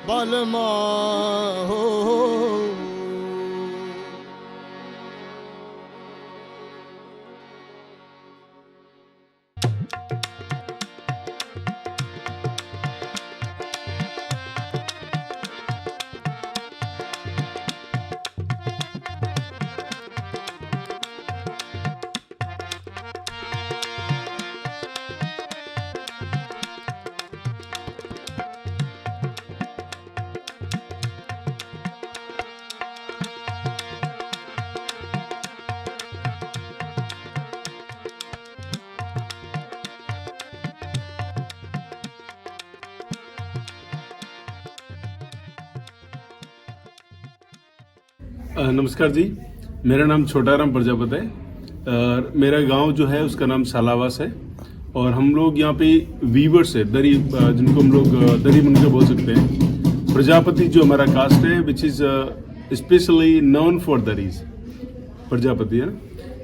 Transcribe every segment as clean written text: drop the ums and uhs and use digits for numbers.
बलमा हो। नमस्कार जी, मेरा नाम छोटा राम प्रजापति है। मेरा गांव जो है उसका नाम सालावास है और हम लोग यहाँ पे वीवर्स है, दरी जिनको हम लोग दरी बुनकर बोल सकते हैं। प्रजापति जो हमारा कास्ट है which is specially known for dhurries, Prajapati है।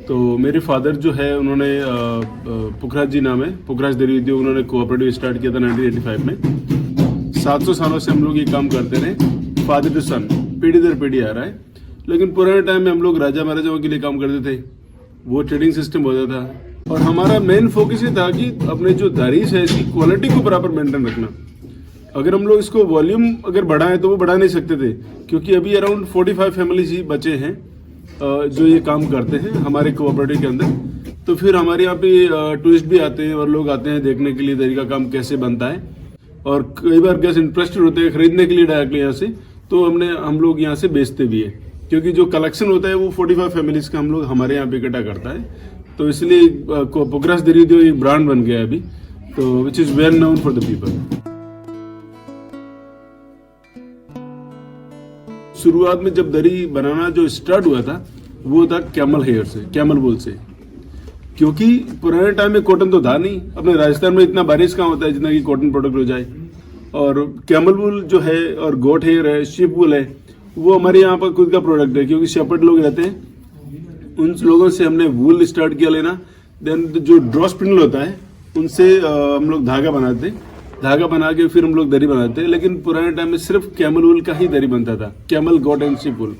तो मेरे फादर जो है उन्होंने पुखराज जी नाम है, पुखराज दरी उद्योग, उन्होंने कोऑपरेटिव स्टार्ट किया था 1985 में। 700 सालों से हम लोग ये काम करते रहे, फादर टू सन, पीढ़ी दर पीढ़ी आ रहा है। लेकिन पुराने टाइम में हम लोग राजा महाराजाओं के लिए काम करते थे, वो ट्रेडिंग सिस्टम होता था और हमारा मेन फोकस ये था कि अपने जो दरीज है इसकी क्वालिटी को बराबर मेंटेन रखना। अगर हम लोग इसको वॉल्यूम अगर बढ़ाएं तो वो बढ़ा नहीं सकते थे, क्योंकि अभी अराउंड 45 फैमिलीज ही बचे हैं जो ये काम करते हैं हमारे कोऑपरेटिव के अंदर। तो फिर हमारे यहाँ पे टूरिस्ट भी आते हैं और लोग आते हैं देखने के लिए दरी का काम कैसे बनता है, और कई बार कैसे इंटरेस्टेड होते हैं खरीदने के लिए डायरेक्टली यहाँ से। तो हम लोग यहाँ से बेचते भी है, क्योंकि जो कलेक्शन होता है वो 45 फैमिलीज का हम लोग हमारे यहाँ पे इकट्ठा करता है। तो इसलिए पुखराज दरी उद्योग एक ब्रांड बन गया है अभी, तो which is well known for the people. शुरुआत में जब दरी बनाना जो स्टार्ट हुआ था वो था कैमल हेयर से, कैमल वूल से, क्योंकि पुराने टाइम में कॉटन तो था नहीं। अपने राजस्थान में इतना बारिश कहाँ होता है जितना कि कॉटन प्रोडक्ट हो जाए। और कैमल वूल जो है और गोट हेयर है, शिप वूल है, वो हमारे यहाँ पर खुद का प्रोडक्ट है, क्योंकि शेपर्ड लोग रहते हैं, उन लोगों से हमने वूल स्टार्ट किया लेना। देन जो ड्रॉ स्पिंडल होता है उनसे हम लोग धागा बनाते, धागा बना के फिर हम लोग दरी बनाते। लेकिन पुराने टाइम में सिर्फ कैमल वूल का ही दरी बनता था, कैमल गोट एंड शिप वूल।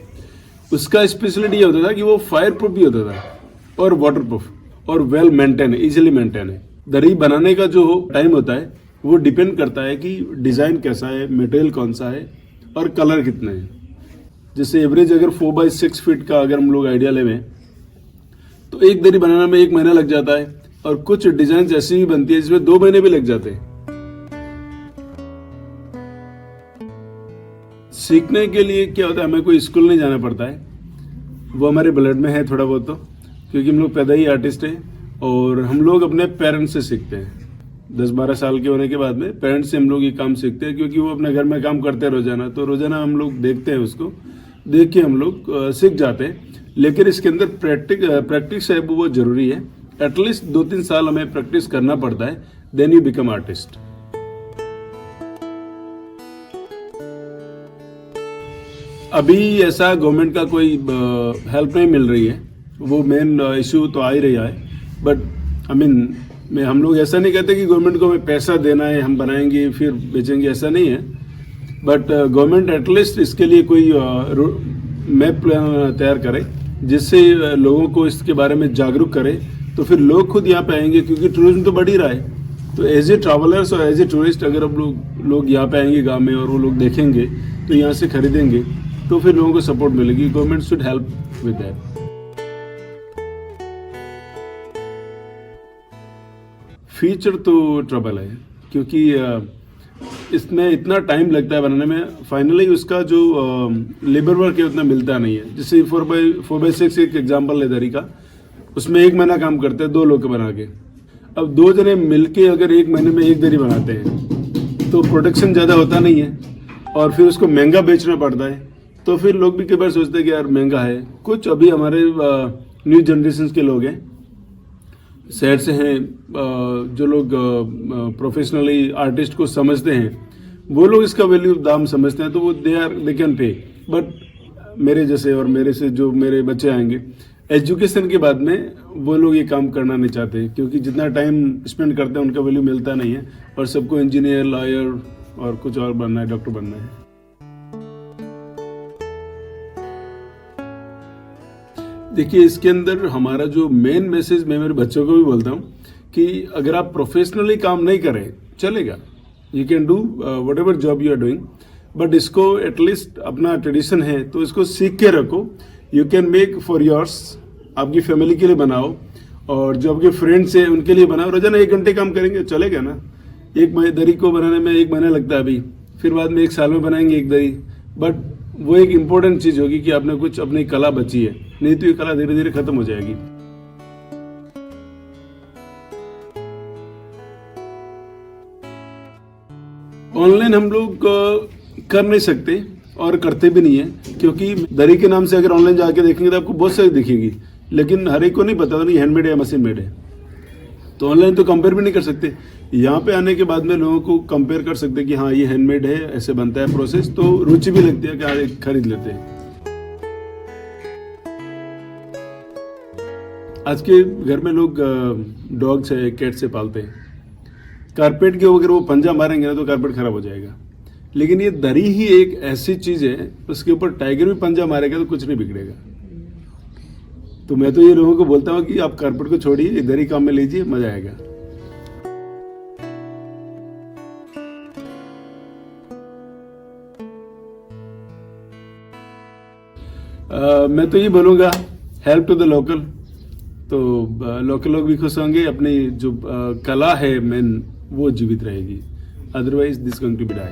उसका स्पेशलिटी ये होता था कि वो फायर प्रूफ भी होता था और वाटर प्रूफ और वेल मेंटेन, इजिली मेंटेन है। दरी बनाने का जो टाइम होता है वो डिपेंड करता है कि डिजाइन कैसा है, मटेरियल कौन सा है और कलर कितने हैं। जैसे एवरेज अगर 4x6 फीट का अगर हम लोग आइडिया लें तो एक दरी बनाने में 1 महीना लग जाता है, और कुछ डिजाइन ऐसी भी बनती है जिसमें 2 महीने भी लग जाते हैं। सीखने के लिए क्या होता है, हमें कोई स्कूल नहीं जाना पड़ता है, वो हमारे ब्लड में है थोड़ा बहुत, तो क्योंकि हम लोग पैदा ही आर्टिस्ट हैं और हम लोग अपने पेरेंट्स से सीखते हैं। 10-12 साल के होने के बाद में पेरेंट्स से हम लोग ये काम सीखते हैं, क्योंकि वो अपने घर में काम करते हैं रोजाना, तो रोजाना हम लोग देखते हैं, उसको देख के हम लोग सीख जाते हैं। लेकिन इसके अंदर प्रैक्टिस है वो जरूरी है। एटलीस्ट 2-3 साल हमें प्रैक्टिस करना पड़ता है, देन यू बिकम आर्टिस्ट। अभी ऐसा गवर्नमेंट का कोई हेल्प नहीं मिल रही है, वो मेन इशू तो आ ही रहा है। बट हम लोग ऐसा नहीं कहते कि गवर्नमेंट को हमें पैसा देना है, हम बनाएंगे फिर बेचेंगे, ऐसा नहीं है। बट गवर्नमेंट एटलीस्ट इसके लिए कोई मैप तैयार करे, जिससे लोगों को इसके बारे में जागरूक करे, तो फिर लोग खुद यहाँ पे आएंगे, क्योंकि टूरिज्म तो बढ़ ही रहा है। तो एज ए ट्रैवलर्स और एज ए टूरिस्ट अगर अब लोग यहाँ पे आएंगे गाँव में और वो लोग देखेंगे तो यहाँ से खरीदेंगे, तो फिर लोगों को सपोर्ट मिलेगी। Government should help with that. Feature तो ट्रबल है, क्योंकि इसमें इतना टाइम लगता है बनाने में। फाइनली उसका जो लेबर वर्क है उतना मिलता नहीं है। जैसे 4x6 एक एग्जांपल है दरी का, उसमें 1 महीना काम करते हैं 2 लोग बना के। अब 2 जने मिलके अगर 1 महीने में 1 दरी बनाते हैं तो प्रोडक्शन ज़्यादा होता नहीं है, और फिर उसको महंगा बेचना पड़ता है। तो फिर लोग भी कई बार सोचते हैं कि यार महंगा है। कुछ अभी हमारे न्यू जनरेशन के लोग हैं, शहर से हैं, जो लोग प्रोफेशनली आर्टिस्ट को समझते हैं, वो लोग इसका वैल्यू दाम समझते हैं, तो वो दे कैन पे। बट मेरे जैसे और मेरे से जो मेरे बच्चे आएंगे, एजुकेशन के बाद में वो लोग ये काम करना नहीं चाहते, क्योंकि जितना टाइम स्पेंड करते हैं उनका वैल्यू मिलता नहीं है, और सबको इंजीनियर, लॉयर और कुछ और बनना है, डॉक्टर बनना है। देखिए, इसके अंदर हमारा जो मेन मैसेज मैं मेरे बच्चों को भी बोलता हूँ कि अगर आप प्रोफेशनली काम नहीं करें चलेगा, you can do whatever job you are doing, but इसको एटलीस्ट अपना ट्रेडिशन है तो इसको सीख के रखो। You can make for yours, आपकी फैमिली के लिए बनाओ और जो आपके फ्रेंड्स हैं उनके लिए बनाओ। रोजाना 1 घंटे काम करेंगे चलेगा ना। एक दरी को बनाने में 1 महीना लगता है अभी, फिर बाद में 1 साल में बनाएंगे एक दरी, बट वो एक इम्पोर्टेंट चीज होगी कि आपने कुछ अपनी कला बची है, नहीं तो ये कला धीरे धीरे खत्म हो जाएगी। ऑनलाइन हम लोग कर नहीं सकते और करते भी नहीं है, क्योंकि दरी के नाम से अगर ऑनलाइन जाके देखेंगे तो आपको बहुत सारी दिखेगी, लेकिन हर एक को नहीं पता नहीं हैंडमेड है या मशीन मेड है, तो ऑनलाइन तो कंपेयर भी नहीं कर सकते। यहाँ पे आने के बाद में लोगों को कंपेयर कर सकते कि हाँ ये हैंडमेड है, ऐसे बनता है प्रोसेस, तो रुचि भी लगती है कि हाँ खरीद लेते हैं। आज के घर में लोग डॉग्स है, कैट्स से पालते हैं। कारपेट के अगर वो पंजा मारेंगे ना तो कारपेट खराब हो जाएगा, लेकिन ये दरी ही एक ऐसी चीज है उसके ऊपर टाइगर भी पंजा मारेगा तो कुछ नहीं बिगड़ेगा। तो मैं तो ये लोगों को बोलता हूँ कि आप कारपेट को छोड़िए, दरी काम में लीजिए, मजा आएगा। मैं तो ये बोलूँगा हेल्प टू द लोकल, तो लोकल लोग भी खुश होंगे, अपनी जो कला है मेन वो जीवित रहेगी, otherwise this going to be die.